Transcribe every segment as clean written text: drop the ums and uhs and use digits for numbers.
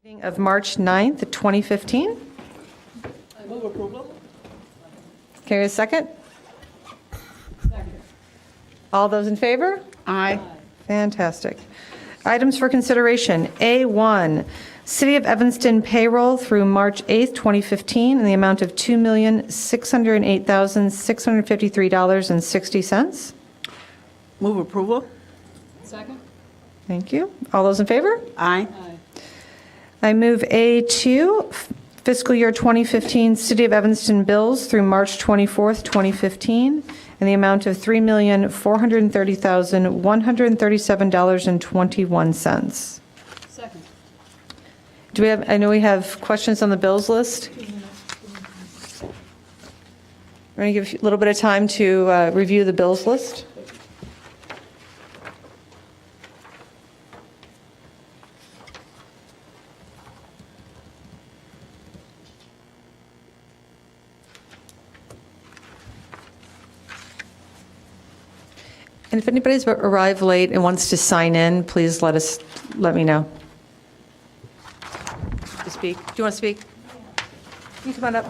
Meeting of March 9th, 2015. I move approval. Can I get a second? All those in favor? Aye. Fantastic. Items for consideration. A1, City of Evanston payroll through March 8th, 2015, in the amount of $2,608,653.60. Move approval. Second. Thank you. All those in favor? Aye. Aye. I move A2, fiscal year 2015 City of Evanston bills through March 24th, 2015, in the amount of $3,430,137.21. Second. Do we have, I know we have questions on the bills list. We're going to give you a little bit of time to review the bills list. And if anybody's arrived late and wants to sign in, please let me know. To speak. Do you want to speak? You come on up.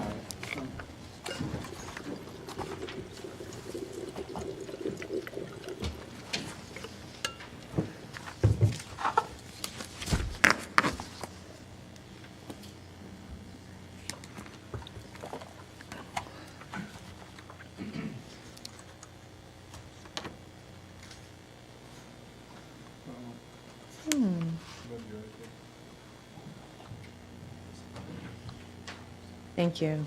Thank you.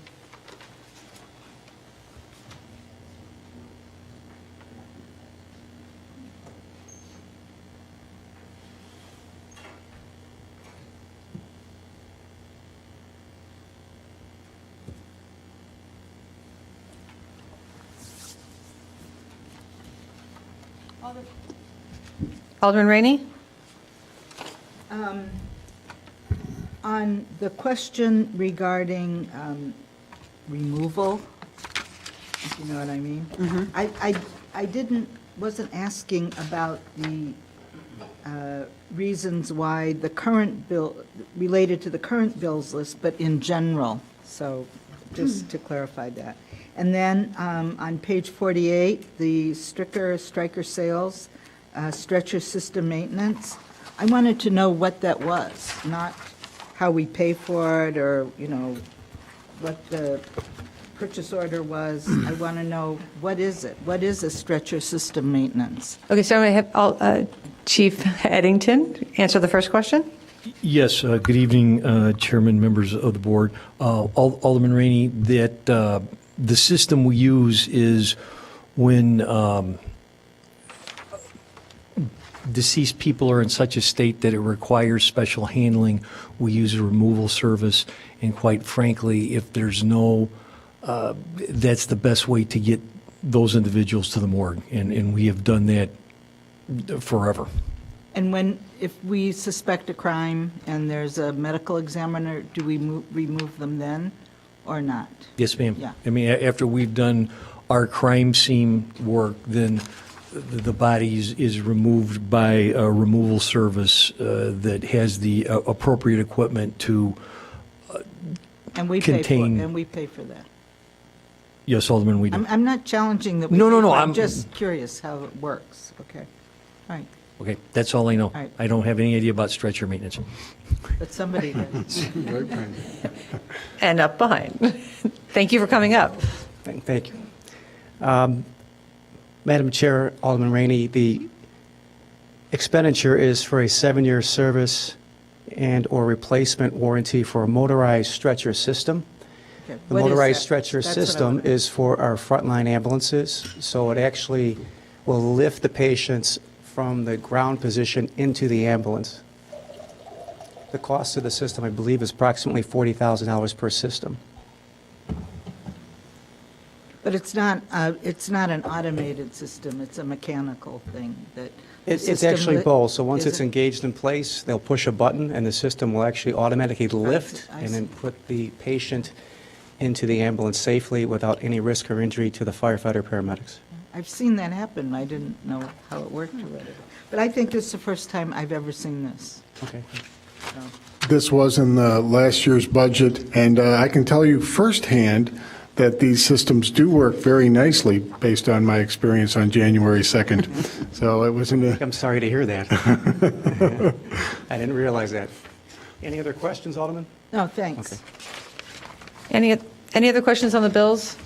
Alderman Rainey? On the question regarding removal, if you know what I mean, wasn't asking about the reasons why the current bill, related to the current bills list, but in general, so just to clarify that. And then on page 48, the striker sales, stretcher system maintenance, I wanted to know what that was, not how we pay for it, or, you know, what the purchase order was. I want to know, what is it? What is a stretcher system maintenance? Okay, so I'm going to have Chief Eddington answer the first question. Yes, good evening, Chairman, members of the board. Alderman Rainey, that the system we use is when deceased people are in such a state that it requires special handling, we use a removal service, and quite frankly, if there's no, that's the best way to get those individuals to the morgue, and we have done that forever. And if we suspect a crime and there's a medical examiner, do we remove them then or not? Yes, ma'am. Yeah. I mean, after we've done our crime scene work, then the body is removed by a removal service that has the appropriate equipment to And we contain. pay for that. Yes, Alderman, we do. I'm not challenging that we No, pay no, no, for it. I'm- I'm just curious how it works. Okay. All right. Okay, that's all I know. All right. I don't have any idea about stretcher maintenance. But somebody does. And up behind. Thank you for coming up. Thank you. Madam Chair, Alderman Rainey, the expenditure is for a 7-year service and/or replacement warranty for a motorized stretcher system. Okay, The what is motorized that? stretcher That's what I system wanna- is for our frontline ambulances, so it actually will lift the patients from the ground position into the ambulance. The cost of the system, I believe, is approximately $40,000 per system. But it's not an automated system, it's a mechanical thing that. the It's system actually both. So once is it's it- engaged in place, they'll push a button, and the system will actually automatically lift I and then see. put the patient into the ambulance safely without any risk or injury to the firefighter paramedics. I've seen that happen, I didn't know how it worked already. But I think this is the first time I've ever seen this. Okay. This was in the last year's budget, and I can tell you firsthand that these systems do work very nicely based on my experience on January 2nd. So it was in a, I'm sorry to hear that. I didn't realize that. Any other questions, Alderman? No, thanks. Okay. Any other questions on the bills?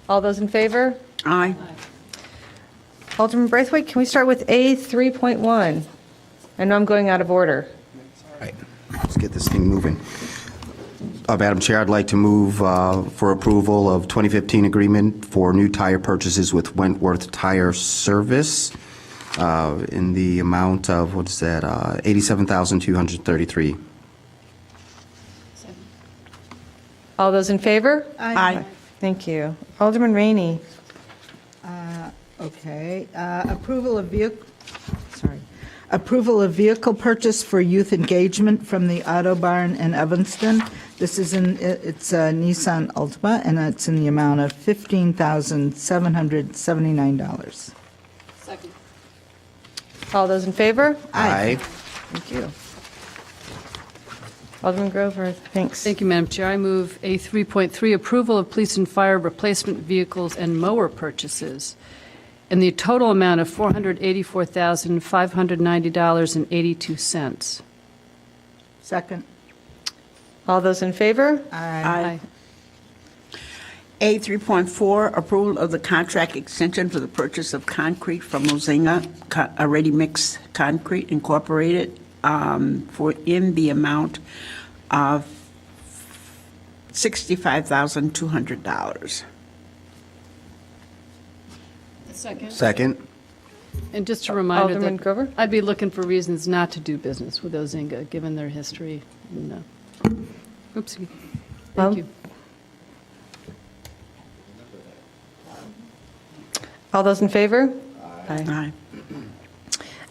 All those in favor? Aye. Alderman Braithwaite, can we start with A 3.1? I know I'm going out of order. Right. Let's get this thing moving. Madam Chair, I'd like to move for approval of 2015 agreement for new tire purchases with Wentworth Tire Service in the amount of, what is that, $87,233. All those in favor? Aye. Thank you. Alderman Rainey. Okay, approval of vehicle purchase for youth engagement from the Auto Barn in Evanston. This is it's a Nissan Altima, and it's in the amount of $15,779. Second. All those in favor? Aye. Thank you. Alderman Grover, thanks. Thank you, Madam Chair. I move A 3.3, approval of police and fire replacement vehicles and mower purchases in the total amount of $484,590.82. Second. All those in favor? Aye. A 3.4, approval of the contract extension for the purchase of concrete from Mozinga Ready Mix Concrete Incorporated for in the amount of $65,200. Second. Second. And just a reminder Alderman that Grover? I'd be looking for reasons not to do business with Ozinga, given their history. And, oopsie. Well- Thank you. All those in favor? Aye.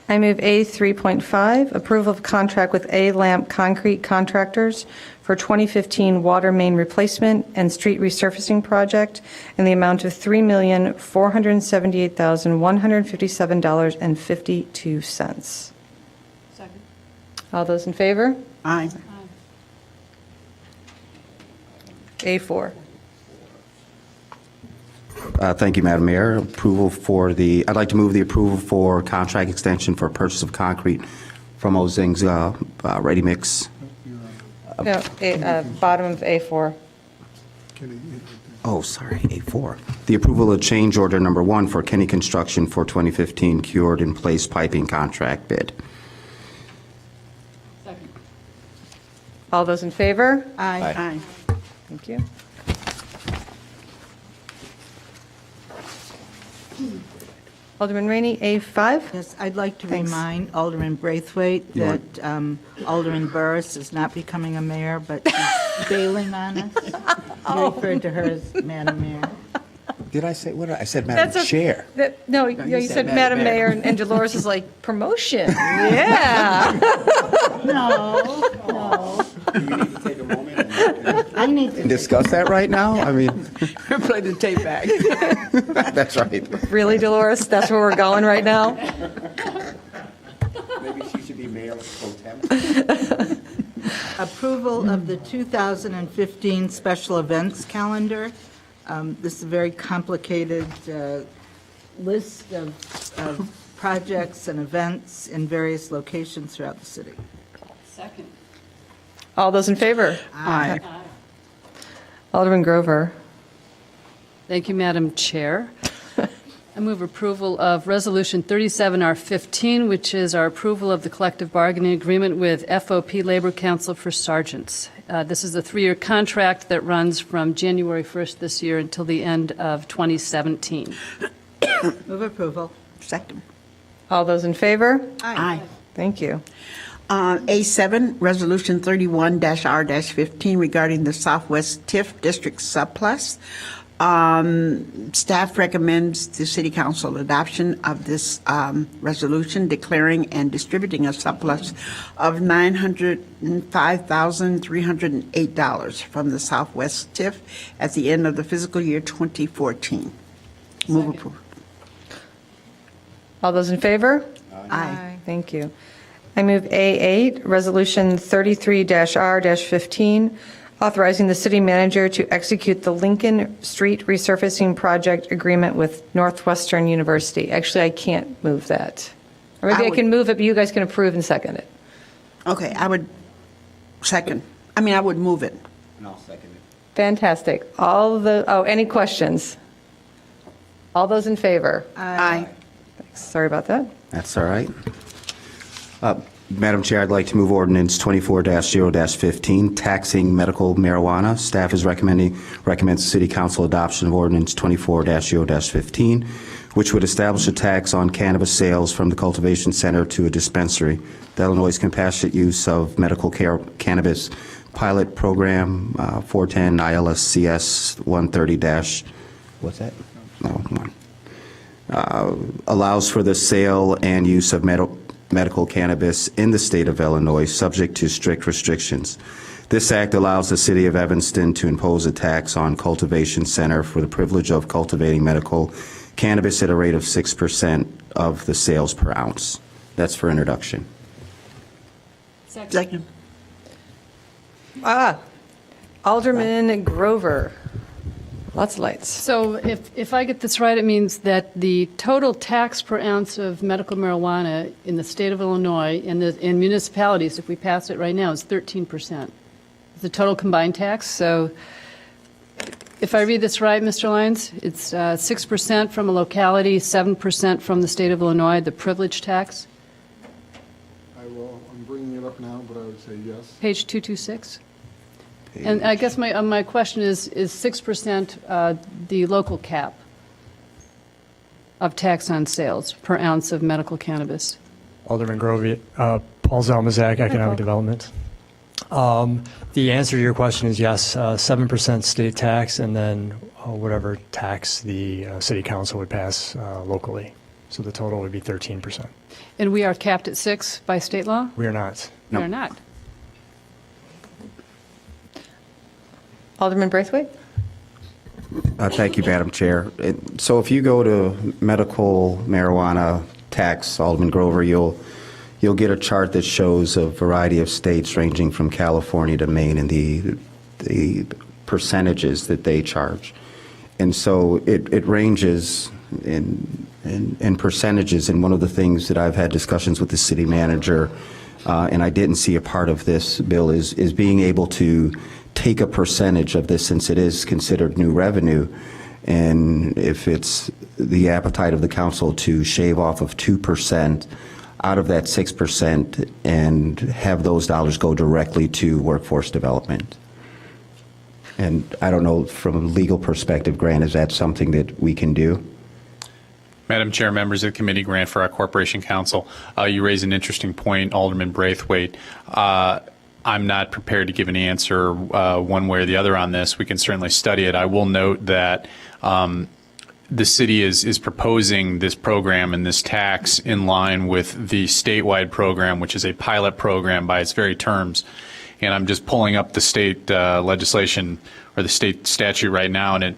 I move A 3.5, approval of contract with A-Lamp Concrete Contractors for 2015 water main replacement and street resurfacing project in the amount of $3,478,157.52. Second. All those in favor? Aye. A4. Thank you, Madam Mayor. I'd like to move the approval for contract extension for purchase of concrete from Ozing's Ready Mix. No, bottom of A4. Oh, sorry, A4. The approval of change order number 1 for Kenny Construction for 2015 cured in place piping contract bid. Second. All those in favor? Aye. Thank you. Alderman Rainey, A5. Yes, I'd like to Thanks. remind Alderman Braithwaite You that want- Alderman Burris is not becoming a mayor, but she's bailing on us. I referred to her as Madam Mayor. Did I say, what did I said, That's a- No, you said Madam Mayor, and Dolores is like, promotion. Yeah. No. I need to. Discuss that right now? I mean, Play the tape back. that's right. Really, Dolores? That's where we're going right now? Maybe she should be mayor pro tem. Approval of the 2015 special events calendar. This is a very complicated list of projects and events in various locations throughout the city. Second. All those in favor? Aye. Alderman Grover. Thank you, Madam Chair. I move approval of Resolution 37R15, which is our approval of the collective bargaining agreement with FOP Labor Council for sergeants. This is a 3-year contract that runs from January 1st this year until the end of 2017. Move approval. Second. All those in favor? Aye. Thank you. A7, Resolution 31-R-15 regarding the Southwest TIF District surplus. Staff recommends the City Council adoption of this resolution declaring and distributing a surplus of $905,308 from the Southwest TIF at the end of the fiscal year 2014. Move approval. All those in favor? Aye. Thank you. I move A8, Resolution 33-R-15, authorizing the city manager to execute the Lincoln Street resurfacing project agreement with Northwestern University. Actually, I can't move that. Or maybe I I would- can move it, but you guys can approve and second it. Okay, I would move it. And I'll second it. Fantastic. Any questions? All those in favor? Aye. Sorry about that. That's all right. Madam Chair, I'd like to move ordinance 24-0-15, taxing medical marijuana. Staff is recommends the City Council adoption of ordinance 24-0-15, which would establish a tax on cannabis sales from the cultivation center to a dispensary. The Illinois Compassionate Use of Medical Cannabis Pilot Program, 410 ILSCS 130- what's that? No, one. Allows for the sale and use of medical cannabis in the state of Illinois, subject to strict restrictions. This act allows the city of Evanston to impose a tax on cultivation center for the privilege of cultivating medical cannabis at a rate of 6% of the sales per ounce. That's for introduction. Second. Alderman Grover. Lots of lights. So if I get this right, it means that the total tax per ounce of medical marijuana in the state of Illinois in municipalities, if we pass it right now, is 13%. The total combined tax. So if I read this right, Mr. Lyons, it's 6% from a locality, 7% from the state of Illinois, the privilege tax. I'm bringing it up now, but I would say yes. Page 226. And I guess my question is 6% the local cap of tax on sales per ounce of medical cannabis? Alderman Grovey, Paul Zelmazak, Economic Development. The answer to your question is yes, 7% state tax, and then whatever tax the city council would pass locally. So the total would be 13%. And we are capped at 6 by state law? We are not. We are not. Alderman Braithwaite? Thank you, Madam Chair. So if you go to medical marijuana tax, Alderman Grover, you'll get a chart that shows a variety of states ranging from California to Maine and the percentages that they charge. And so it ranges in percentages. And one of the things that I've had discussions with the city manager, and I didn't see a part of this bill, is being able to take a percentage of this, since it is considered new revenue, and if it's the appetite of the council to shave off of 2% out of that 6% and have those dollars go directly to workforce development. And I don't know, from a legal perspective, Grant, is that something that we can do? Madam Chair, members of the committee, Grant for our Corporation Counsel, you raise an interesting point, Alderman Braithwaite. I'm not prepared to give an answer one way or the other on this. We can certainly study it. I will note that the city is proposing this program and this tax in line with the statewide program, which is a pilot program by its very terms. And I'm just pulling up the state legislation or the state statute right now, and it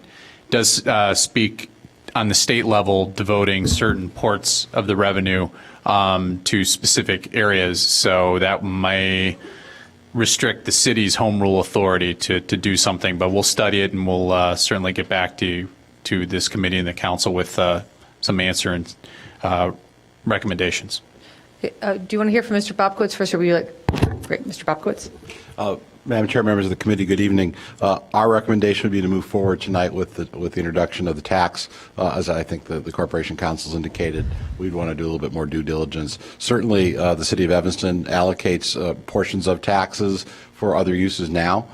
does speak on the state level devoting certain parts of the revenue to specific areas. So that may restrict the city's home rule authority to do something, but we'll study it and we'll certainly get back to this committee and the council with some answer and recommendations. Do you want to hear from Mr. Bobkowitz first, or would you like? Great, Mr. Bobkowitz. Madam Chair, members of the committee, good evening. Our recommendation would be to move forward tonight with the introduction of the tax. As I think the Corporation Council's indicated, we'd want to do a little bit more due diligence. Certainly, the City of Evanston allocates portions of taxes for other uses now,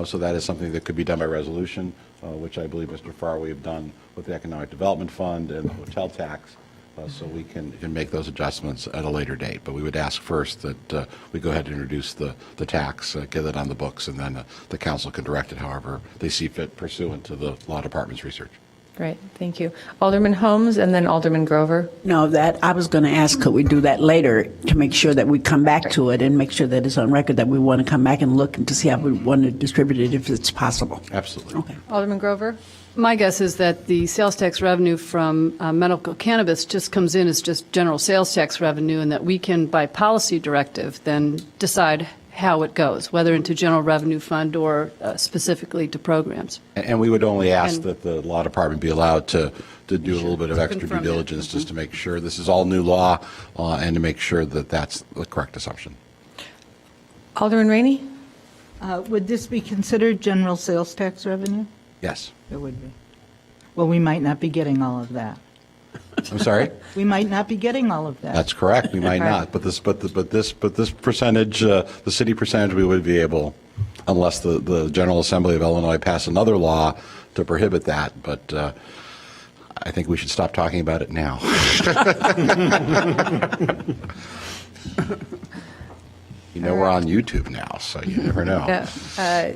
so that is something that could be done by resolution, which I believe Mr. Farr, we have done with the Economic Development Fund and the hotel tax. So we can make those adjustments at a later date. But we would ask first that we go ahead and introduce the tax, get it on the books, and then the council can direct it however they see fit pursuant to the law department's research. Great, thank you. Alderman Holmes and then Alderman Grover. No, that, I was going to ask, could we do that later to make sure that we come back to it and make sure that it's on record that we want to come back and look to see how we want to distribute it if it's possible? Absolutely. Okay. Alderman Grover? My guess is that the sales tax revenue from medical cannabis just comes in as just general sales tax revenue, and that we can, by policy directive, then decide how it goes, whether into general revenue fund or specifically to programs. And we would only ask And- that the law department be allowed to do a little bit of extra due confirm that. diligence just to make sure this is all new law and to make sure that that's the correct assumption. Alderman Rainey? Would this be considered general sales tax revenue? Yes. It would be. Well, we might not be getting all of that. I'm sorry? We might not be getting all of that. That's correct. We might not. But this percentage, the city percentage, we would be able, unless the General Assembly of Illinois pass another law to prohibit that. But I think we should stop talking about it now. You know, we're on YouTube now, so you never know. Yeah.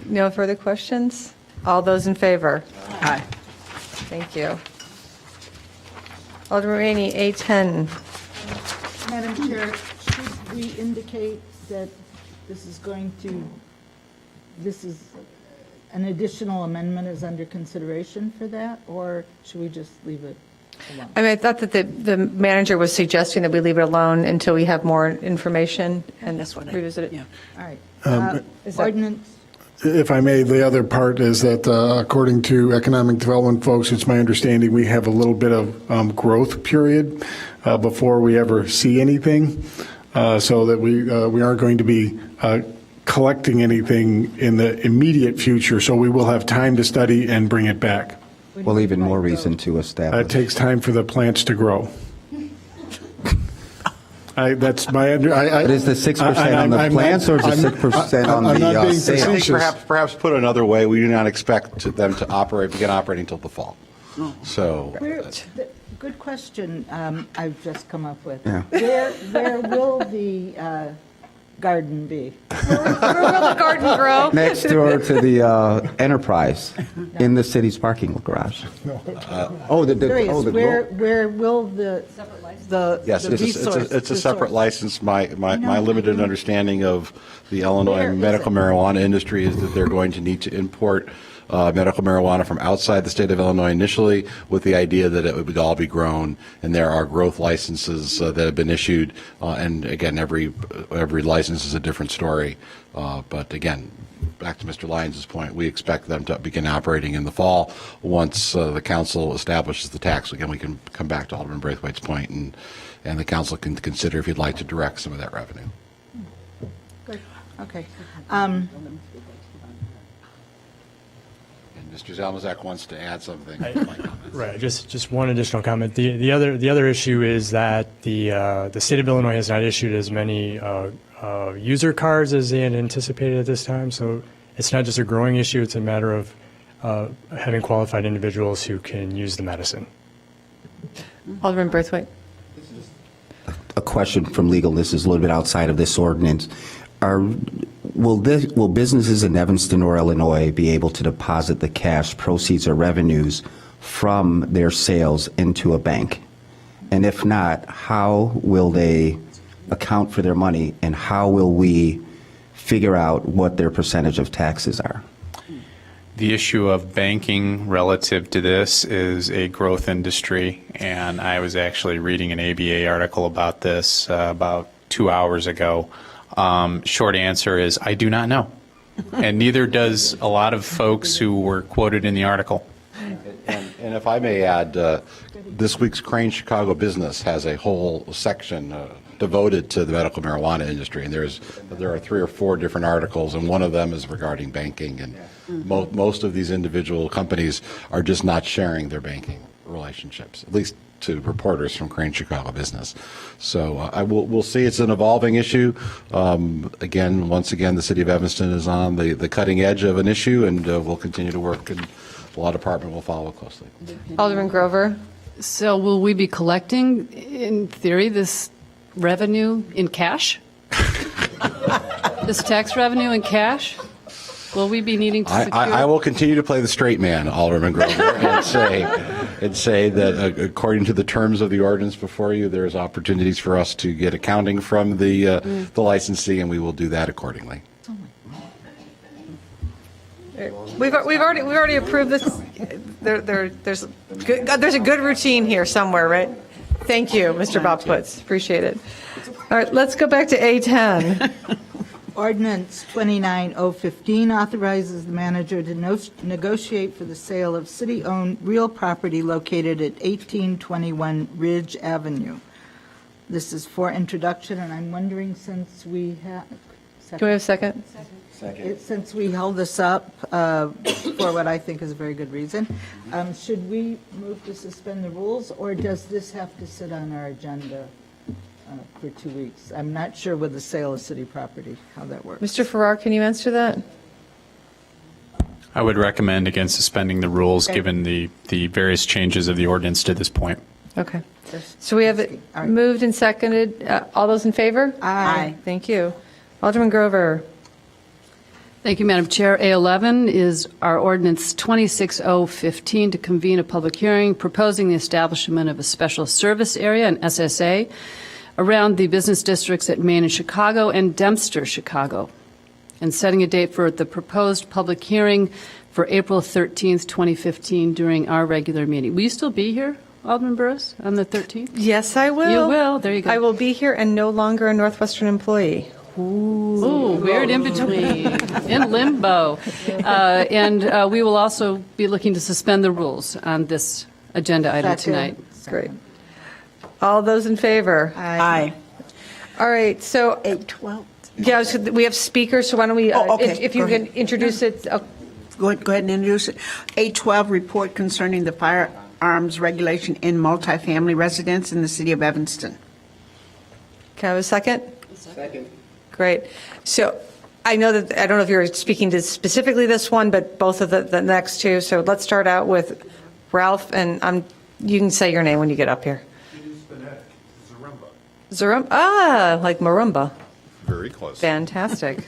No further questions? All those in favor? Aye. Thank you. Alderman Rainey, A10. Madam Chair, should we indicate that this is an additional amendment is under consideration for that, or should we just leave it alone? I mean, I thought that the manager was suggesting that we leave it alone until we have more information and That's what I- revisit it. yeah. All right. Is that- Ordinance, If I may, the other part is that according to economic development folks, it's my understanding we have a little bit of growth period before we ever see anything, so that we aren't going to be collecting anything in the immediate future, so we will have time to study and bring it back. Well, even more reason to It establish. takes time for the plants to grow. That's my under. But is the 6% on the plants or is the 6% on I'm not the being sales? I think facetious. perhaps put another way, we do not expect them to begin operating until the fall. So, good question I've just come up with. Yeah. Where will the garden be? Where will the garden grow? Next door to the Enterprise, in the city's parking garage. Curious, where will the yes, the it's resource? a separate license. My limited understanding of the Illinois Where is medical it? marijuana industry is that they're going to need to import medical marijuana from outside the state of Illinois initially, with the idea that it would all be grown. And there are growth licenses that have been issued. And again, every license is a different story. But again, back to Mr. Lyons' point, we expect them to begin operating in the fall. Once the council establishes the tax, again, we can come back to Alderman Braithwaite's point, and the council can consider if you'd like to direct some of that revenue. Good, okay. And Mr. Zalmazak wants to add something. Right, just one additional comment. The other issue is that the state of Illinois has not issued as many user cards as they had anticipated at this time. So it's not just a growing issue, it's a matter of having qualified individuals who can use the medicine. Alderman Braithwaite. A question from legal, this is a little bit outside of this ordinance. Will businesses in Evanston or Illinois be able to deposit the cash proceeds or revenues from their sales into a bank? And if not, how will they account for their money, and how will we figure out what their percentage of taxes are? The issue of banking relative to this is a growth industry, and I was actually reading an ABA article about this about 2 hours ago. Short answer is I do not know, and neither does a lot of folks who were quoted in the article. And if I may add, this week's Crane Chicago Business has a whole section devoted to the medical marijuana industry, and there are 3 or 4 different articles, and one of them is regarding banking. And most of these individual companies are just not sharing their banking relationships, at least to reporters from Crane Chicago Business. So we'll see. It's an evolving issue. Once again, the city of Evanston is on the cutting edge of an issue, and we'll continue to work, and the law department will follow closely. Alderman Grover. So will we be collecting, in theory, this revenue in cash? This tax revenue in cash? Will we be needing to secure? I will continue to play the straight man, Alderman Grover, and say that according to the terms of the ordinance before you, there's opportunities for us to get accounting from the licensee, and we will do that accordingly. We've already approved this. There's a good routine here somewhere, right? Thank you, Mr. Bob Putz. Appreciate it. All right, let's go back to A10. Ordinance 29015 authorizes the manager to negotiate for the sale of city-owned real property located at 1821 Ridge Avenue. This is for introduction, and I'm wondering, since we have... Can we have a second? Since we held this up for what I think is a very good reason, should we move to suspend the rules, or does this have to sit on our agenda for 2 weeks? I'm not sure with the sale of city property, how that works. Mr. Farrar, can you answer that? I would recommend against suspending the rules, Okay. given the various changes of the ordinance to this point. Okay. So we have it All right. moved and seconded. All those in favor? Aye. Thank you. Alderman Grover. Thank you, Madam Chair. A11 is our ordinance 26015 to convene a public hearing proposing the establishment of a special service area, an SSA, around the business districts at Main and Chicago and Dempster, Chicago, and setting a date for the proposed public hearing for April 13th, 2015 during our regular meeting. Will you still be here, Alderman Burris, on the 13th? Yes, I will. You will. There you go. I will be here and no longer a Northwestern employee. Ooh, weird in between, in limbo. And we will also be looking to suspend the rules on this agenda item tonight. Great. All those in favor? Aye. All right, so, 812. yeah, so we have speakers, so why don't we, Oh, okay, if you go can ahead. introduce it. Go ahead and introduce it. 812, report concerning the firearms regulation in multifamily residence in the city of Evanston. Can I have a second? Second. Great. So I know that, I don't know if you're speaking to specifically this one, but both of the next two. So let's start out with Ralph, and you can say your name when you get up here. Zarumba. Ah, like marimba. Very close. Fantastic.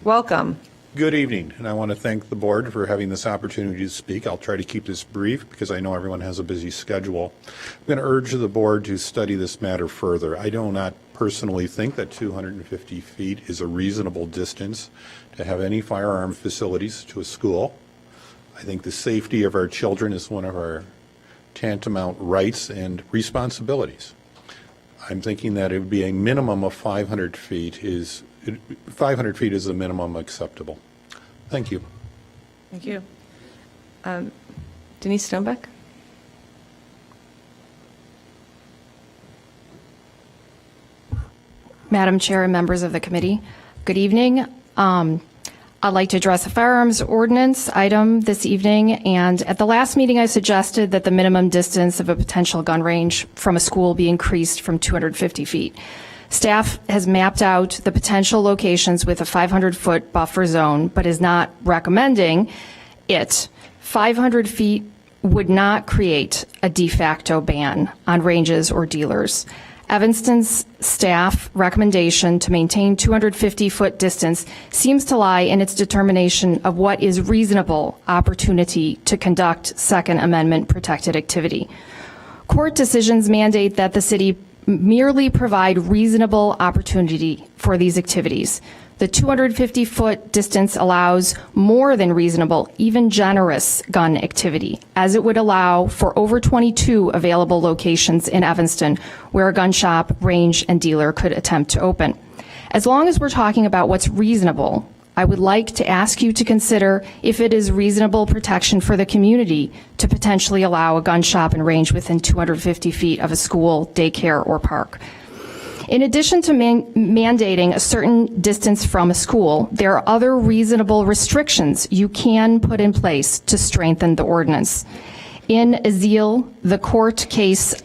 Welcome. Good evening, and I want to thank the board for having this opportunity to speak. I'll try to keep this brief because I know everyone has a busy schedule. I'm going to urge the board to study this matter further. I do not personally think that 250 feet is a reasonable distance to have any firearm facilities to a school. I think the safety of our children is one of our tantamount rights and responsibilities. I'm thinking that it would be a minimum of 500 feet is 500 feet is the minimum acceptable. Thank you. Thank you. Denise Stonebeck? Madam Chair and members of the committee, good evening. I'd like to address a firearms ordinance item this evening, and at the last meeting I suggested that the minimum distance of a potential gun range from a school be increased from 250 feet. Staff has mapped out the potential locations with a 500-foot buffer zone, but is not recommending it. 500 feet would not create a de facto ban on ranges or dealers. Evanston's staff recommendation to maintain 250-foot distance seems to lie in its determination of what is reasonable opportunity to conduct Second Amendment protected activity. Court decisions mandate that the city merely provide reasonable opportunity for these activities. The 250-foot distance allows more than reasonable, even generous gun activity, as it would allow for over 22 available locations in Evanston where a gun shop, range, and dealer could attempt to open. As long as we're talking about what's reasonable, I would like to ask you to consider if it is reasonable protection for the community to potentially allow a gun shop and range within 250 feet of a school, daycare, or park. In addition to mandating a certain distance from a school, there are other reasonable restrictions you can put in place to strengthen the ordinance. In Azil, the court case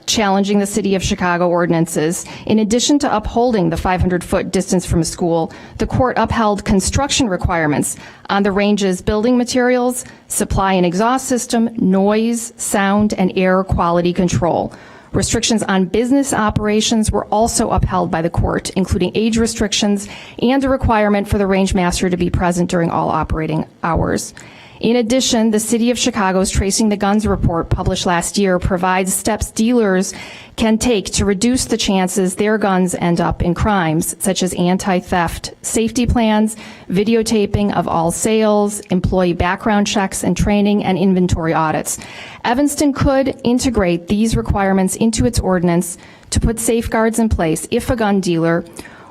challenging the City of Chicago ordinances, in addition to upholding the 500-foot distance from a school, the court upheld construction requirements on the range's building materials, supply and exhaust system, noise, sound, and air quality control. Restrictions on business operations were also upheld by the court, including age restrictions and a requirement for the range master to be present during all operating hours. In addition, the City of Chicago's Tracing the Guns report published last year provides steps dealers can take to reduce the chances their guns end up in crimes, such as anti-theft safety plans, videotaping of all sales, employee background checks and training, and inventory audits. Evanston could integrate these requirements into its ordinance to put safeguards in place if a gun dealer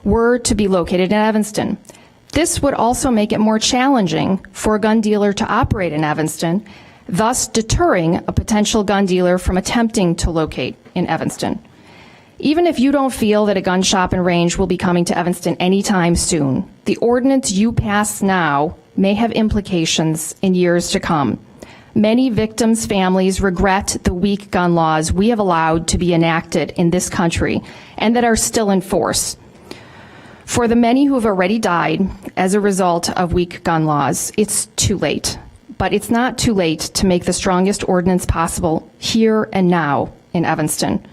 were to be located in Evanston. This would also make it more challenging for a gun dealer to operate in Evanston, thus deterring a potential gun dealer from attempting to locate in Evanston. Even if you don't feel that a gun shop and range will be coming to Evanston anytime soon, the ordinance you pass now may have implications in years to come. Many victims' families regret the weak gun laws we have allowed to be enacted in this country and that are still in force. For the many who have already died as a result of weak gun laws, it's too late. But it's not too late to make the strongest ordinance possible here and now in Evanston.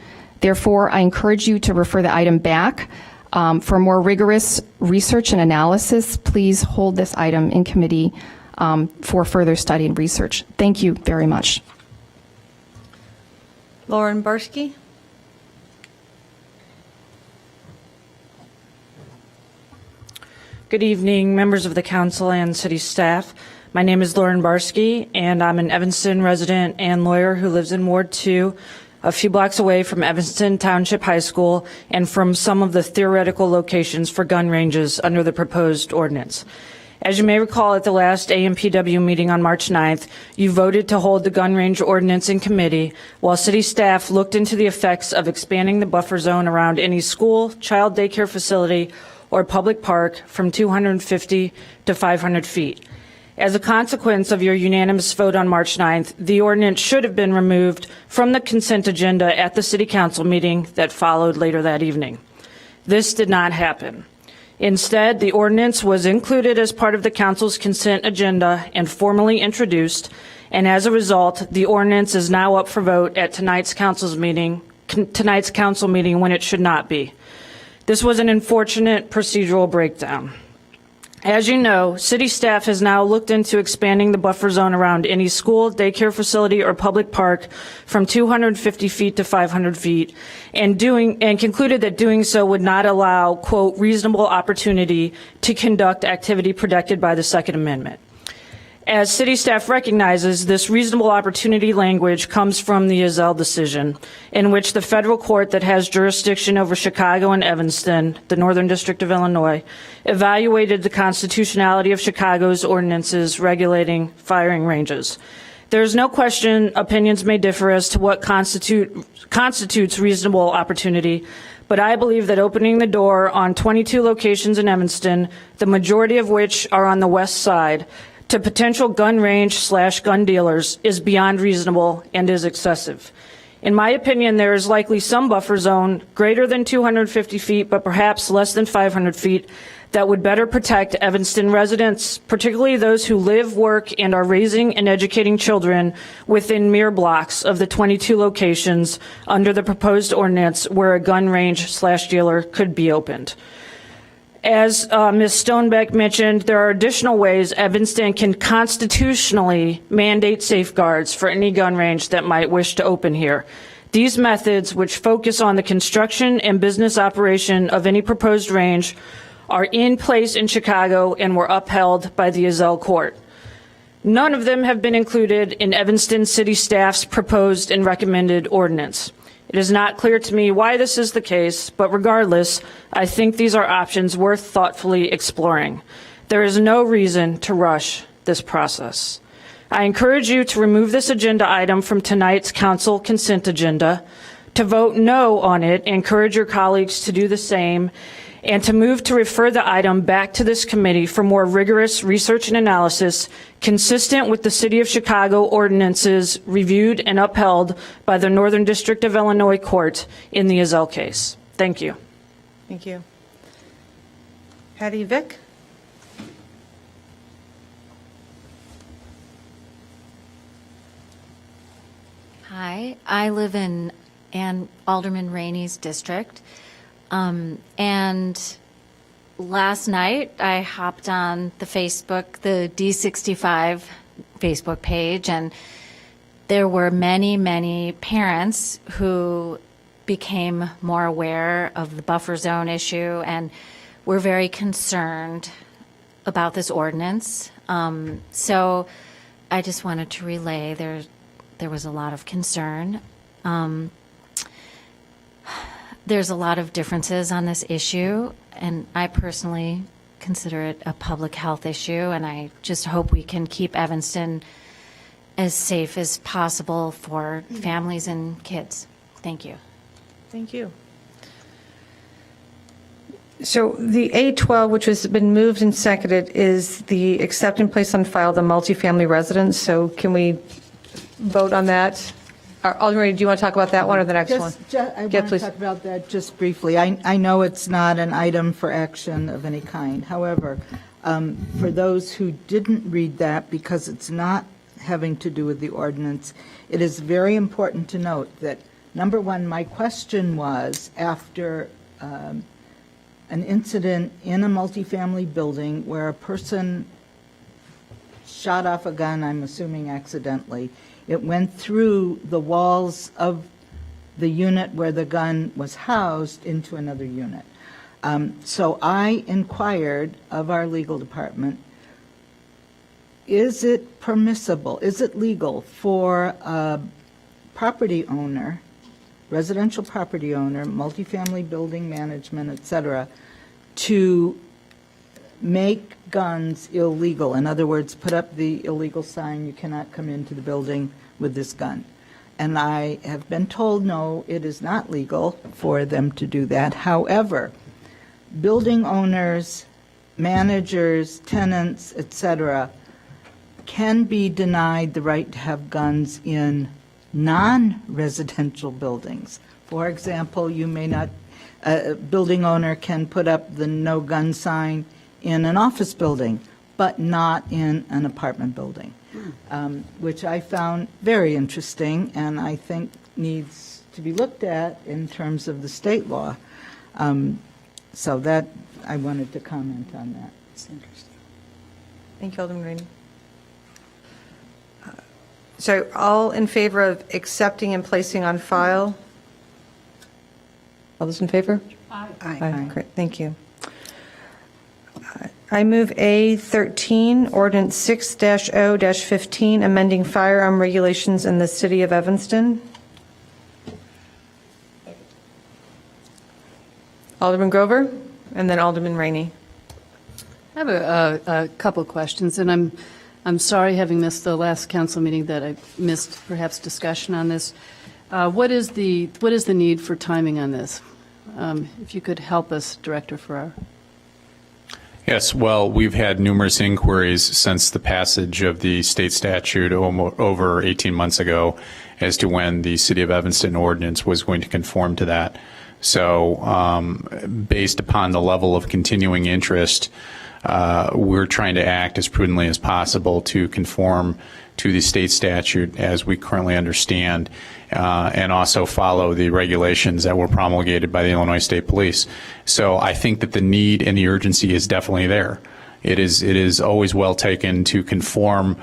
Therefore, I encourage you to refer the item back. For more rigorous research and analysis, please hold this item in committee for further study and research. Thank you very much. Lauren Barsky? Good evening, members of the council and city staff. My name is Lauren Barsky, and I'm an Evanston resident and lawyer who lives in Ward 2, a few blocks away from Evanston Township High School and from some of the theoretical locations for gun ranges under the proposed ordinance. As you may recall, at the last AMPW meeting on March 9th, you voted to hold the gun range ordinance in committee while city staff looked into the effects of expanding the buffer zone around any school, child daycare facility, or public park from 250 to 500 feet. As a consequence of your unanimous vote on March 9th, the ordinance should have been removed from the consent agenda at the city council meeting that followed later that evening. This did not happen. Instead, the ordinance was included as part of the council's consent agenda and formally introduced, and as a result, the ordinance is now up for vote at tonight's council meeting when it should not be. This was an unfortunate procedural breakdown. As you know, city staff has now looked into expanding the buffer zone around any school, daycare facility, or public park from 250 feet to 500 feet and concluded that doing so would not allow, quote, reasonable opportunity to conduct activity protected by the Second Amendment. As city staff recognizes, this reasonable opportunity language comes from the Ezell decision, in which the federal court that has jurisdiction over Chicago and Evanston, the Northern District of Illinois, evaluated the constitutionality of Chicago's ordinances regulating firing ranges. There is no question opinions may differ as to what constitutes reasonable opportunity, but I believe that opening the door on 22 locations in Evanston, the majority of which are on the west side, to potential gun range/gun dealers is beyond reasonable and is excessive. In my opinion, there is likely some buffer zone greater than 250 feet, but perhaps less than 500 feet, that would better protect Evanston residents, particularly those who live, work, and are raising and educating children within mere blocks of the 22 locations under the proposed ordinance where a gun range/dealer could be opened. As Ms. Stonebeck mentioned, there are additional ways Evanston can constitutionally mandate safeguards for any gun range that might wish to open here. These methods, which focus on the construction and business operation of any proposed range, are in place in Chicago and were upheld by the Ezell Court. None of them have been included in Evanston City staff's proposed and recommended ordinance. It is not clear to me why this is the case, but regardless, I think these are options worth thoughtfully exploring. There is no reason to rush this process. I encourage you to remove this agenda item from tonight's council consent agenda, to vote no on it, encourage your colleagues to do the same, and to move to refer the item back to this committee for more rigorous research and analysis consistent with the City of Chicago ordinances reviewed and upheld by the Northern District of Illinois Court in the Ezell case. Thank you. Thank you. Hattie Vick? Hi, I live in and Alderman Rainey's district. And last night, I hopped on the D65 Facebook page, and there were many, many parents who became more aware of the buffer zone issue and were very concerned about this ordinance. So I just wanted to relay there was a lot of concern. There's a lot of differences on this issue, and I personally consider it a public health issue, and I just hope we can keep Evanston as safe as possible for families and kids. Thank you. Thank you. So the A12, which has been moved and seconded, is the accept and place on file the multifamily residence. So can we vote on that? Alderman Rainey, do you want to talk about that one or the next one? I want Yeah, to please. talk about that just briefly. I know it's not an item for action of any kind. However, for those who didn't read that, because it's not having to do with the ordinance, it is very important to note that, number one, my question was, after an incident in a multifamily building where a person shot off a gun, I'm assuming accidentally, it went through the walls of the unit where the gun was housed into another unit. So I inquired of our legal department, is it permissible, is it legal for a property owner, residential property owner, multifamily building management, et cetera, to make guns illegal? In other words, put up the illegal sign, you cannot come into the building with this gun. And I have been told, no, it is not legal for them to do that. However, building owners, managers, tenants, et cetera, can be denied the right to have guns in non-residential buildings. For example, you may not, a building owner can put up the no gun sign in an office building, but not in an apartment building, which I found very interesting and I think needs to be looked at in terms of the state law. So that, I wanted to comment on that. It's interesting. Thank you, Alderman Rainey. So all in favor of accepting and placing on file? All those in favor? Aye. Great, thank you. I move A13, ordinance 6-0-15, amending firearm regulations in the city of Evanston. Alderman Grover, and then Alderman Rainey. I have a couple questions, and I'm sorry, having missed the last council meeting, that I missed perhaps discussion on this. What is the need for timing on this? If you could help us, Director Farrar. Yes, well, we've had numerous inquiries since the passage of the state statute over 18 months ago as to when the City of Evanston ordinance was going to conform to that. So based upon the level of continuing interest, we're trying to act as prudently as possible to conform to the state statute as we currently understand, and also follow the regulations that were promulgated by the Illinois State Police. So I think that the need and the urgency is definitely there. It is always well taken to conform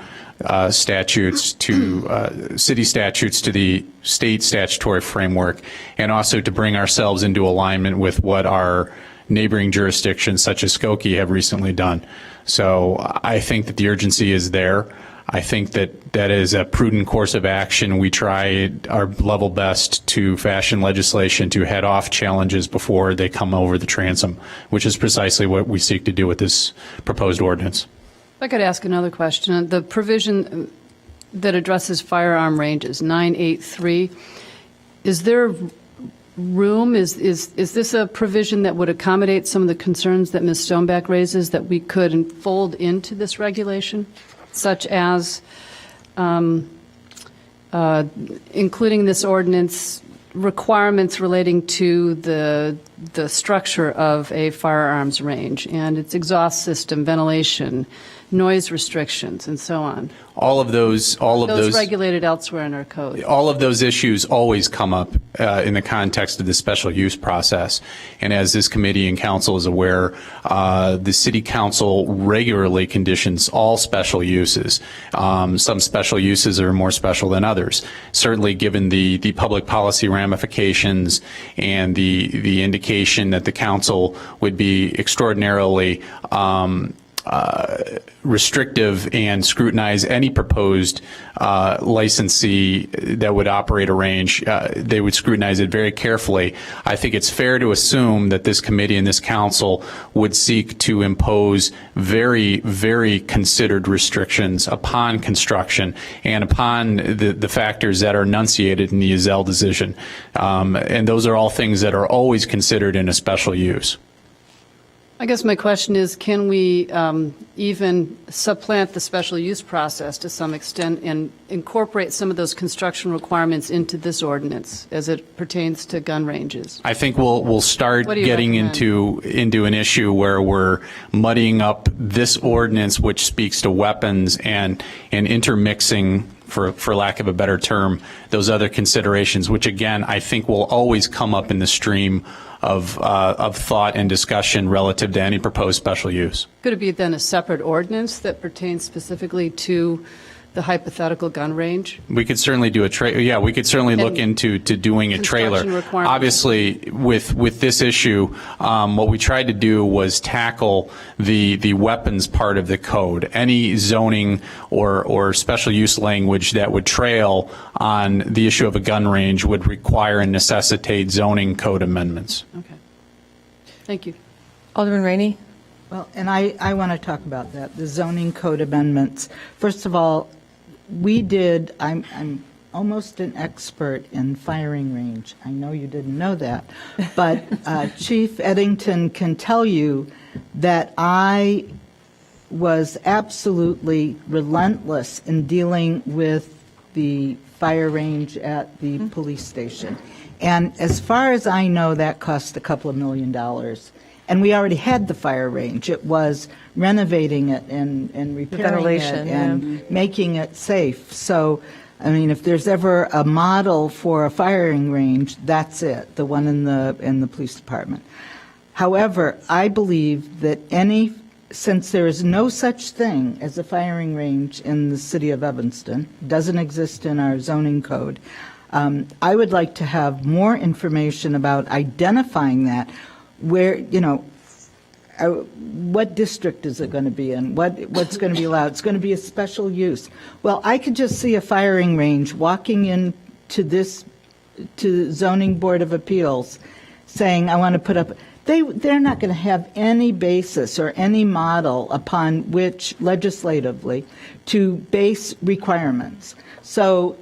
statutes to city statutes to the state statutory framework, and also to bring ourselves into alignment with what our neighboring jurisdictions such as Skokie have recently done. So I think that the urgency is there. I think that that is a prudent course of action. We try our level best to fashion legislation to head off challenges before they come over the transom, which is precisely what we seek to do with this proposed ordinance. If I could ask another question. The provision that addresses firearm ranges, 983, is there room, is this a provision that would accommodate some of the concerns that Ms. Stoneback raises that we could fold into this regulation, such as including this ordinance requirements relating to the structure of a firearms range and its exhaust system, ventilation, noise restrictions, and so on. All of those Regulated elsewhere in our code. all of those issues always come up in the context of the special use process. And as this committee and council is aware, the city council regularly conditions all special uses. Some special uses are more special than others. Certainly given the public policy ramifications and the indication that the council would be extraordinarily restrictive and scrutinize any proposed licensee that would operate a range. They would scrutinize it very carefully. I think it's fair to assume that this committee and this council would seek to impose very, very considered restrictions upon construction and upon the factors that are enunciated in the Ezell decision. And those are all things that are always considered in a special use. I guess my question is, can we even supplant the special use process to some extent and incorporate some of those construction requirements into this ordinance as it pertains to gun ranges? I think we'll start What do you getting recommend? into an issue where we're muddying up this ordinance, which speaks to weapons, and intermixing, for lack of a better term, those other considerations, which again I think will always come up in the stream of thought and discussion relative to any proposed special use. Could it be then a separate ordinance that pertains specifically to the hypothetical gun range? We could certainly do we could certainly look into doing a trailer. Construction requirements. Obviously, with this issue, what we tried to do was tackle the weapons part of the code. Any zoning or special use language that would trail on the issue of a gun range would require and necessitate zoning code amendments. Okay. Thank you. Alderman Rainey? Well, and I want to talk about that, the zoning code amendments. First of all, I'm almost an expert in firing range. I know you didn't know that, but Chief Eddington can tell you that I was absolutely relentless in dealing with the fire range at the police station. And as far as I know, that cost a couple of $1 million. And we already had the fire range. It was renovating it and repairing Ventilation, it and making it safe. So, I mean, if there's ever a model for a firing range, that's it, the one in the police department. However, I believe that since there is no such thing as a firing range in the city of Evanston, doesn't exist in our zoning code, I would like to have more information about identifying that. Where, what district is it going to be in? What's going to be allowed? It's going to be a special use. Well, I could just see a firing range walking into to zoning board of appeals saying, I want to put up, they're not going to have any basis or any model upon which legislatively to base requirements. So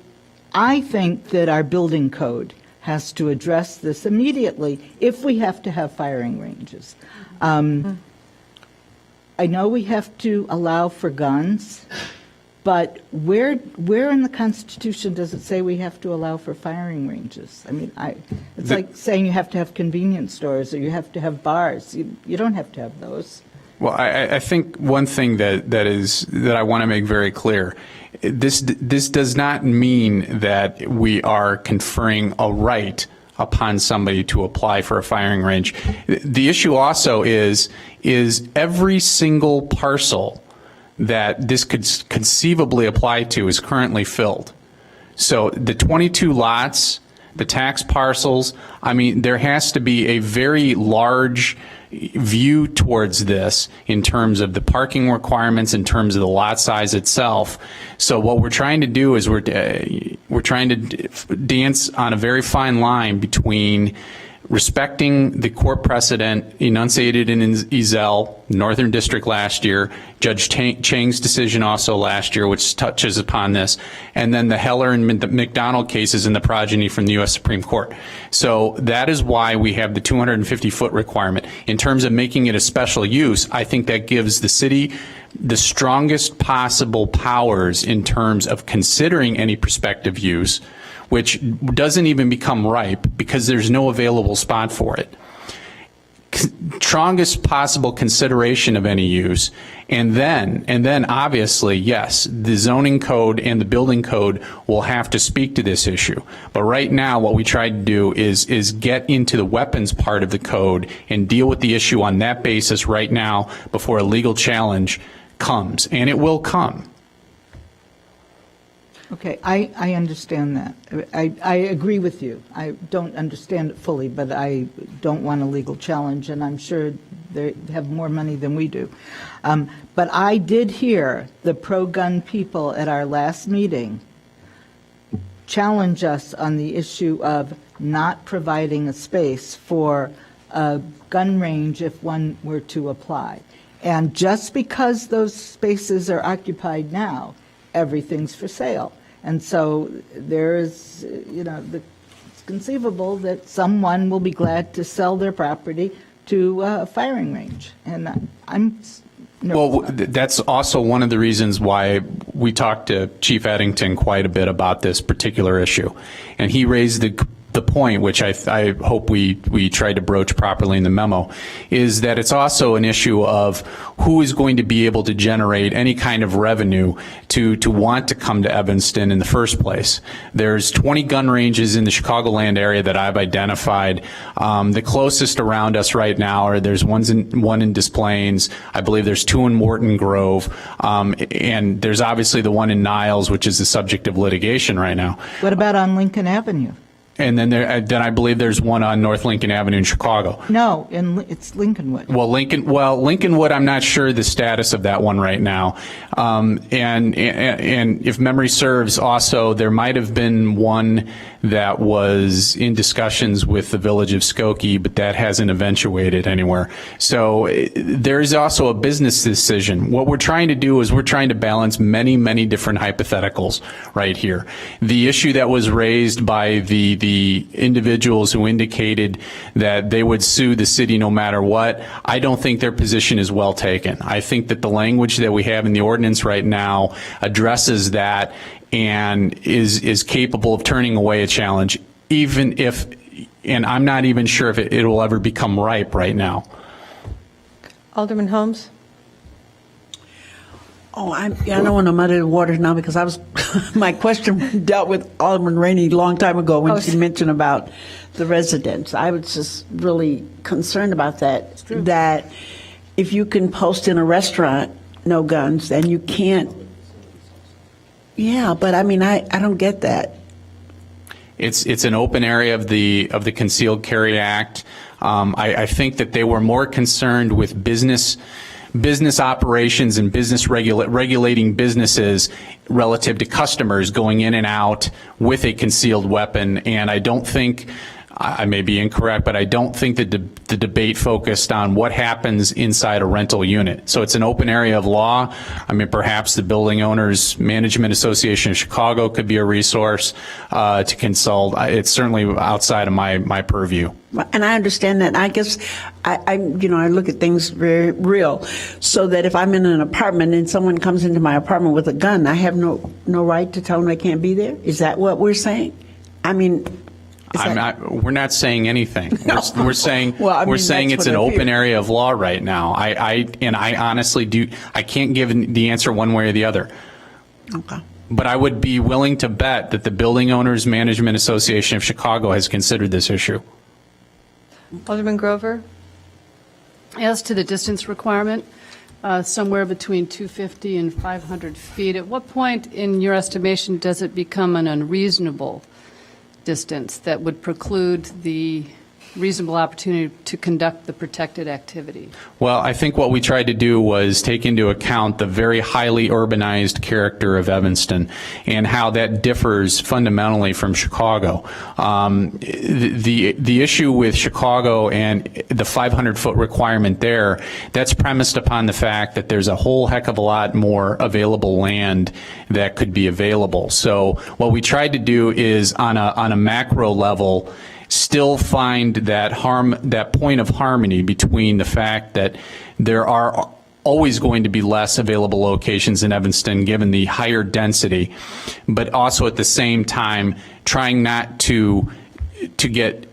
I think that our building code has to address this immediately if we have to have firing ranges. I know we have to allow for guns, but where in the Constitution does it say we have to allow for firing ranges? I mean, it's like saying you have to have convenience stores or you have to have bars. You don't have to have those. Well, I think one thing that I want to make very clear, this does not mean that we are conferring a right upon somebody to apply for a firing range. The issue also is every single parcel that this could conceivably apply to is currently filled. So the 22 lots, the tax parcels, I mean, there has to be a very large view towards this in terms of the parking requirements, in terms of the lot size itself. So what we're trying to do is we're trying to dance on a very fine line between respecting the court precedent enunciated in Ezell, Northern District last year, Judge Chang's decision also last year, which touches upon this, and then the Heller and McDonald cases in the progeny from the U.S. Supreme Court. So that is why we have the 250-foot requirement. In terms of making it a special use, I think that gives the city the strongest possible powers in terms of considering any prospective use, which doesn't even become ripe because there's no available spot for it. strongest possible consideration of any use. And then obviously, yes, the zoning code and the building code will have to speak to this issue. But right now, what we tried to do is get into the weapons part of the code and deal with the issue on that basis right now before a legal challenge comes, and it will come. Okay, I understand that. I agree with you. I don't understand it fully, but I don't want a legal challenge, and I'm sure they have more money than we do. But I did hear the pro-gun people at our last meeting challenge us on the issue of not providing a space for a gun range if one were to apply. And just because those spaces are occupied now, everything's for sale. And so there is, it's conceivable that someone will be glad to sell their property to a firing range. And I'm Well, that's also one of the reasons why we talked to Chief Eddington quite a bit about this particular issue. And he raised the point, which I hope we tried to broach properly in the memo, is that it's also an issue of who is going to be able to generate any kind of revenue to want to come to Evanston in the first place. There's 20 gun ranges in the Chicagoland area that I've identified. The closest around us right now there's one in Des Plaines. I believe there's 2 in Morton Grove. And there's obviously the one in Niles, which is the subject of litigation right now. What about on Lincoln Avenue? And then I believe there's one on North Lincoln Avenue in Chicago. No, it's Lincolnwood. Well, Lincolnwood, I'm not sure the status of that one right now. And if memory serves, also there might have been one that was in discussions with the village of Skokie, but that hasn't eventuated anywhere. So there's also a business decision. What we're trying to do is we're trying to balance many, many different hypotheticals right here. The issue that was raised by the individuals who indicated that they would sue the city no matter what, I don't think their position is well taken. I think that the language that we have in the ordinance right now addresses that and is capable of turning away a challenge, even if, and I'm not even sure if it will ever become ripe right now. Alderman Holmes? Oh, I don't want to muddy the waters now because my question dealt with Alderman Rainey a long time ago when she mentioned about the residents. I was just really concerned about that, that if you can post in a restaurant, no guns, then you can't. Yeah, but I mean, I don't get that. It's an open area of the Concealed Carry Act. I think that they were more concerned with business operations and regulating businesses relative to customers going in and out with a concealed weapon. And I don't think, I may be incorrect, but I don't think that the debate focused on what happens inside a rental unit. So it's an open area of law. I mean, perhaps the Building Owners Management Association of Chicago could be a resource to consult. It's certainly outside of my purview. And I understand that. I guess I look at things very real, so that if I'm in an apartment and someone comes into my apartment with a gun, I have no right to tell them they can't be there. Is that what we're saying? I mean, we're not saying anything. No. We're saying we're saying it's an open area of law right now. I honestly I can't give the answer one way or the other. Okay. But I would be willing to bet that the Building Owners Management Association of Chicago has considered this issue. Alderman Grover? As to the distance requirement, somewhere between 250 and 500 feet, at what point in your estimation does it become an unreasonable distance that would preclude the reasonable opportunity to conduct the protected activity? Well, I think what we tried to do was take into account the very highly urbanized character of Evanston and how that differs fundamentally from Chicago. The issue with Chicago and the 500-foot requirement there, that's premised upon the fact that there's a whole heck of a lot more available land that could be available. So what we tried to do is on a macro level still find that point of harmony between the fact that there are always going to be less available locations in Evanston given the higher density, but also at the same time trying not to get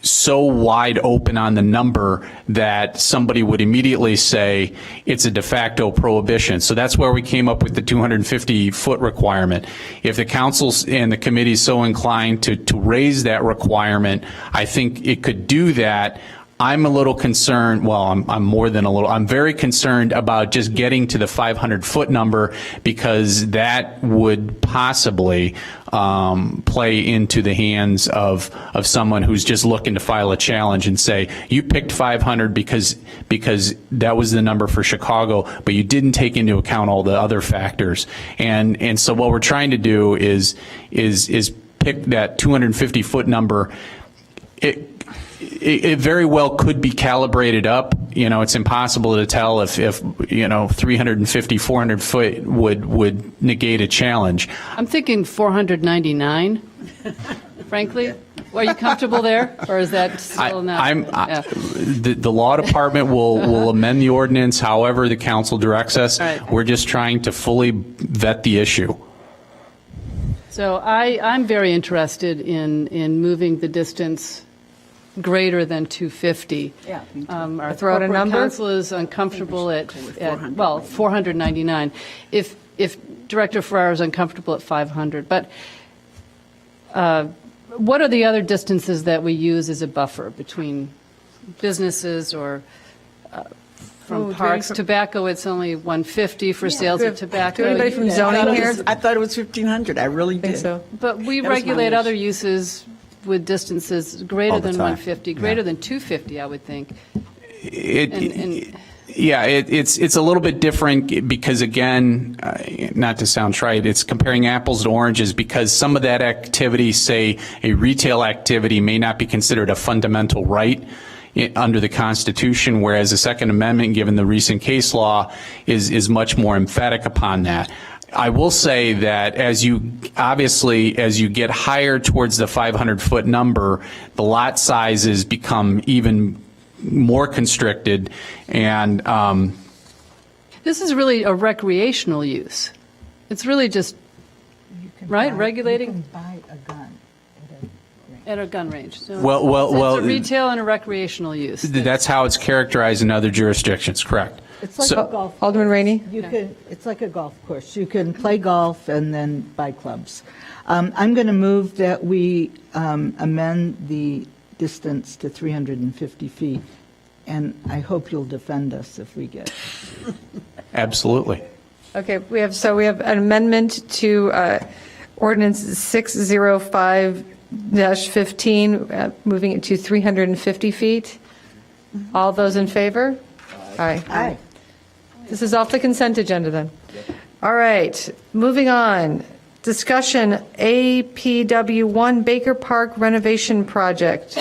so wide open on the number that somebody would immediately say it's a de facto prohibition. So that's where we came up with the 250-foot requirement. If the council and the committee is so inclined to raise that requirement, I think it could do that. I'm a little concerned, well, I'm more than a little, I'm very concerned about just getting to the 500-foot number, because that would possibly play into the hands of someone who's just looking to file a challenge and say, you picked 500 because that was the number for Chicago, but you didn't take into account all the other factors. And so what we're trying to do is pick that 250-foot number. It very well could be calibrated up. You know, it's impossible to tell if 350, 400 foot would negate a challenge. I'm thinking 499, frankly. Are you comfortable there, or is that still not? The law department will amend the ordinance however the council directs us. All right. We're just trying to fully vet the issue. So I'm very interested in moving the distance greater than 250. Yeah. Our Throw out a corporate number? counsel is uncomfortable at 499. If Director Ferraro is uncomfortable at 500, but what are the other distances that we use as a buffer between businesses or from parks? Tobacco, it's only 150 for sales of tobacco. Anybody from zoning here? I thought it was 1,500. I really think did. so. But we That was my regulate wish. other uses with distances greater All the than time. 150, greater than 250, I would think. Yeah, it's a little bit different because, again, not to sound trite, it's comparing apples to oranges, because some of that activity, say a retail activity, may not be considered a fundamental right under the Constitution, whereas the Second Amendment, given the recent case law, is much more emphatic upon that. I will say that as you get higher towards the 500-foot number, the lot sizes become even more constricted, and This is really a recreational use. It's really just, right, regulating You can buy a gun at a gun range. So well, it's a retail and a recreational use. that's how it's characterized in other jurisdictions, correct? It's like So- a golf. Alderman Rainey? It's like a golf course. You can play golf and then buy clubs. I'm going to move that we amend the distance to 350 feet, and I hope you'll defend us if we get. Absolutely. Okay, we have an amendment to ordinance 605-15, moving it to 350 feet. All those in favor? Aye. Aye. This is off the consent agenda then. All right, moving on. Discussion APW1 Baker Park renovation project.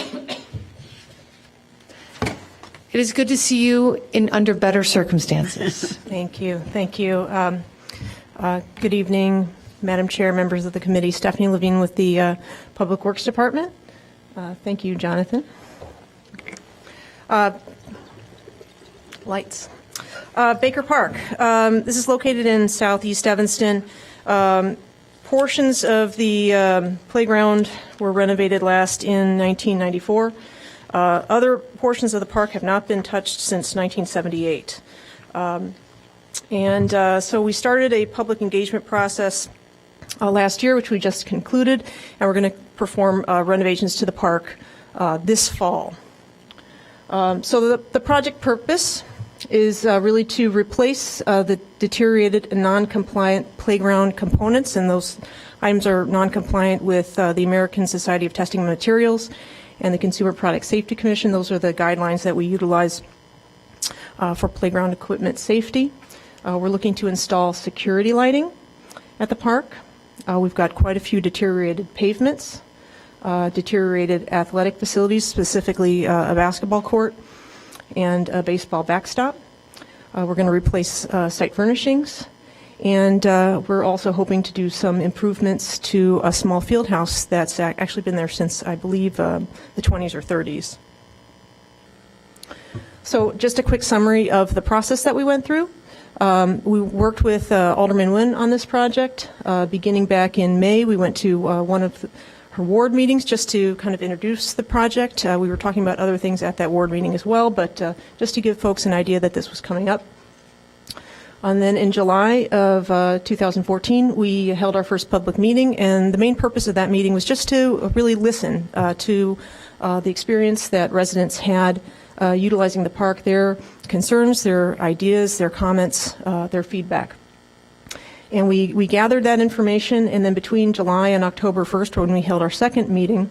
It is good to see you under better circumstances. Thank you. Thank you. Good evening, Madam Chair, members of the committee. Stephanie Levine with the Public Works Department. Thank you, Jonathan. Lights. Baker Park. This is located in southeast Evanston. Portions of the playground were renovated last in 1994. Other portions of the park have not been touched since 1978. So we started a public engagement process last year, which we just concluded, and we're going to perform renovations to the park this fall. So the project purpose is really to replace the deteriorated and non-compliant playground components, and those items are non-compliant with the American Society of Testing Materials and the Consumer Product Safety Commission. Those are the guidelines that we utilize for playground equipment safety. We're looking to install security lighting at the park. We've got quite a few deteriorated pavements, deteriorated athletic facilities, specifically a basketball court and a baseball backstop. We're going to replace site furnishings, and we're also hoping to do some improvements to a small field house that's actually been there since, I believe, the 20s or 30s. So just a quick summary of the process that we went through. We worked with Alderman Nguyen on this project. Beginning back in May, we went to one of her ward meetings just to kind of introduce the project. We were talking about other things at that ward meeting as well, but just to give folks an idea that this was coming up. And then in July of 2014, we held our first public meeting, and the main purpose of that meeting was just to really listen to the experience that residents had utilizing the park, their concerns, their ideas, their comments, their feedback. And we gathered that information, and then between July and October 1st, when we held our second meeting,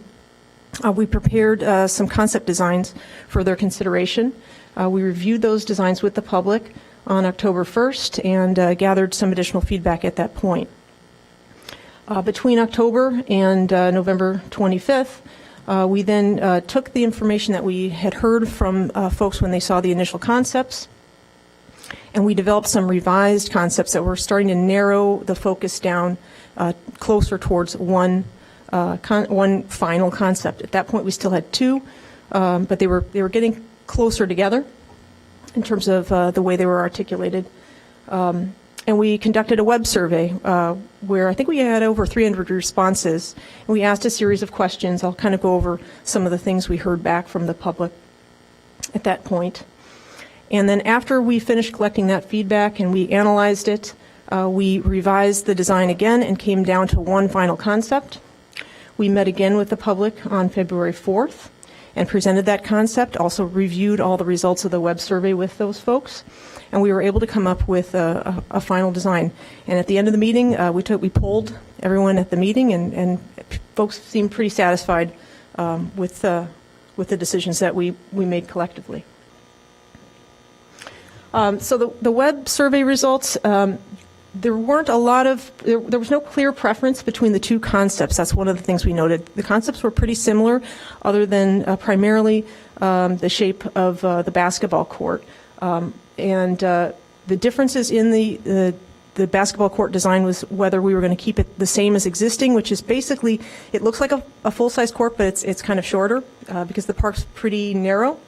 we prepared some concept designs for their consideration. We reviewed those designs with the public on October 1st and gathered some additional feedback at that point. Between October and November 25th, we then took the information that we had heard from folks when they saw the initial concepts, and we developed some revised concepts that were starting to narrow the focus down closer towards one final concept. At that point, we still had two, but they were getting closer together in terms of the way they were articulated. And we conducted a web survey where I think we had over 300 responses. And we asked a series of questions. I'll kind of go over some of the things we heard back from the public at that point. And then after we finished collecting that feedback and we analyzed it, we revised the design again and came down to one final concept. We met again with the public on February 4th and presented that concept, also reviewed all the results of the web survey with those folks, and we were able to come up with a final design. And at the end of the meeting, we polled everyone at the meeting, and folks seemed pretty satisfied with the decisions that we made collectively. So the web survey results, there weren't a lot of, there was no clear preference between the two concepts. That's one of the things we noted. The concepts were pretty similar, other than primarily the shape of the basketball court. And the differences in the basketball court design was whether we were going to keep it the same as existing, which is basically, it looks like a full-size court, but it's kind of shorter because the park's pretty narrow.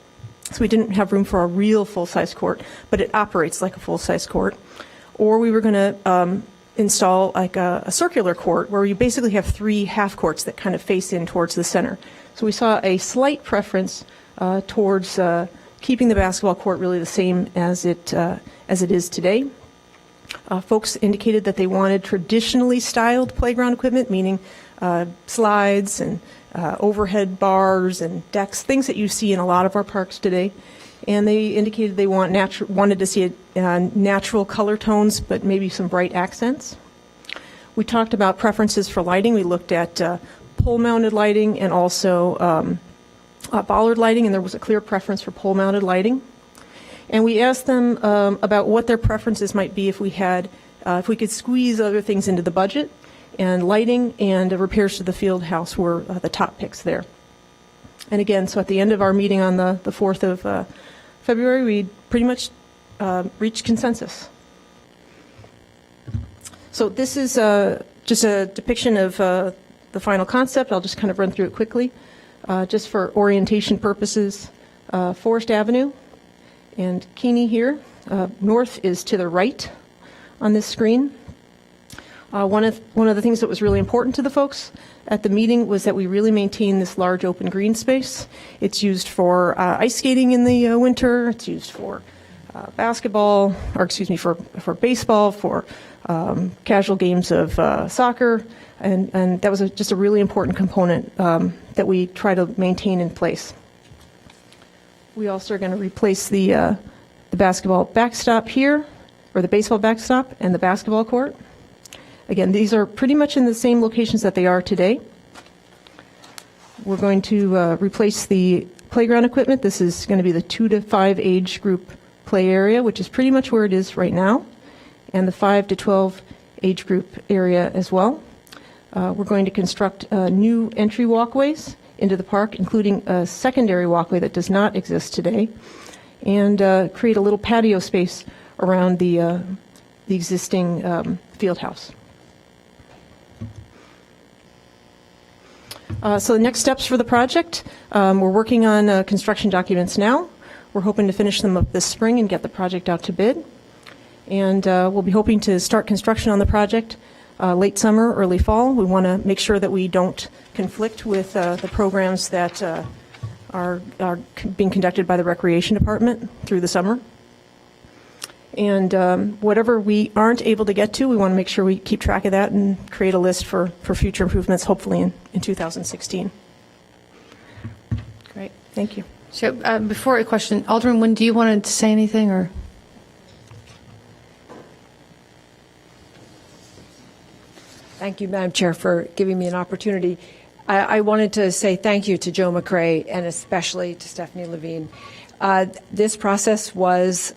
So we didn't have room for a real full-size court, but it operates like a full-size court. Or we were going to install like a circular court where you basically have three half courts that kind of face in towards the center. So we saw a slight preference towards keeping the basketball court really the same as it is today. Folks indicated that they wanted traditionally styled playground equipment, meaning slides and overhead bars and decks, things that you see in a lot of our parks today. And they indicated they wanted to see natural color tones, but maybe some bright accents. We talked about preferences for lighting. We looked at pole-mounted lighting and also bollard lighting, and there was a clear preference for pole-mounted lighting. And we asked them about what their preferences might be if we could squeeze other things into the budget. And lighting and repairs to the field house were the top picks there. And again, so at the end of our meeting on the 4th of February, we pretty much reached consensus. So this is just a depiction of the final concept. I'll just kind of run through it quickly. Just for orientation purposes, Forest Avenue and Keeney here. North is to the right on this screen. One of the things that was really important to the folks at the meeting was that we really maintain this large open green space. It's used for ice skating in the winter. It's used for basketball, or excuse me, for baseball, for casual games of soccer, and that was just a really important component that we try to maintain in place. We also are going to replace the basketball backstop here, or the baseball backstop, and the basketball court. Again, these are pretty much in the same locations that they are today. We're going to replace the playground equipment. This is going to be the 2 to 5 age group play area, which is pretty much where it is right now, and the 5 to 12 age group area as well. We're going to construct new entry walkways into the park, including a secondary walkway that does not exist today, and create a little patio space around the existing field house. So the next steps for the project, we're working on construction documents now. We're hoping to finish them up this spring and get the project out to bid. And we'll be hoping to start construction on the project late summer, early fall. We want to make sure that we don't conflict with the programs that are being conducted by the Recreation Department through the summer. And whatever we aren't able to get to, we want to make sure we keep track of that and create a list for future improvements, hopefully in 2016. Great. Thank you. So before a question, Alderman Nguyen, do you want to say anything or? Thank you, Madam Chair, for giving me an opportunity. I wanted to say thank you to Joe McCray and especially to Stephanie Levine. This process was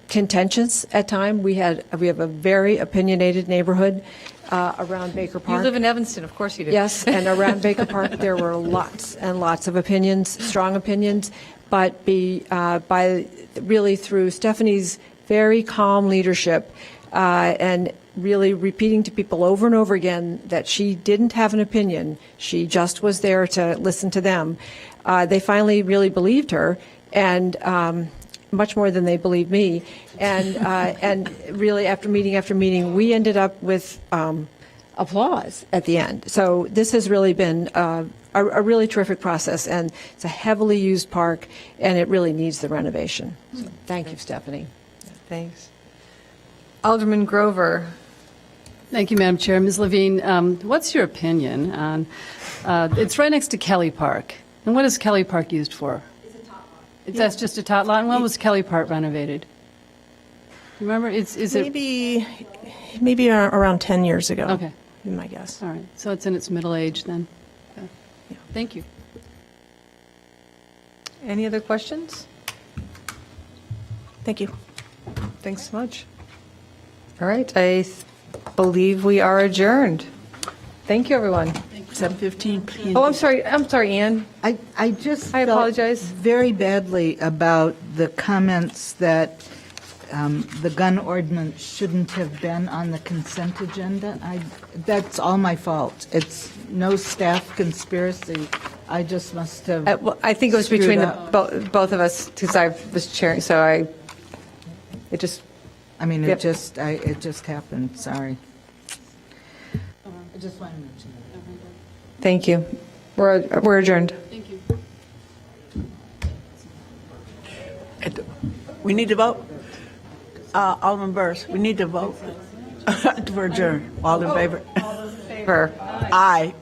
contentious at times. We have a very opinionated neighborhood around Baker Park. You live in Evanston, of course you do. Yes, and around Baker Park there were lots and lots of opinions, strong opinions, but by really through Stephanie's very calm leadership and really repeating to people over and over again that she didn't have an opinion, she just was there to listen to them. They finally really believed her, and much more than they believed me. And really, after meeting, we ended up with applause at the end. So this has really been a really terrific process, and it's a heavily used park, and it really needs the renovation. So thank you, Stephanie. Thanks. Alderman Grover. Thank you, Madam Chair. Ms. Levine, what's your opinion on, it's right next to Kelly Park. And what is Kelly Park used for? It's a tot lot. That's just a tot lot? And when was Kelly Park renovated? Remember, is it? Maybe around 10 years ago. Okay. Be my guess. All right. So it's in its middle age then. Okay. Yeah. Thank you. Any other questions? Thank you. Thanks so much. All right, I believe we are adjourned. Thank you, everyone. 7:15 p.m. Oh, I'm sorry, Ann. I apologize very badly about the comments that the gun ordinance shouldn't have been on the consent agenda. That's all my fault. It's no staff conspiracy. I just must have. Well, I think it was between screwed the up. both of us because I was chairing, so it just. I mean, Yep. it just happened. Sorry. I just want to mention that. Thank you. We're adjourned. Thank you. We need to vote. Alderman Burrs, we need to vote to adjourn. All in favor? Favor. Aye.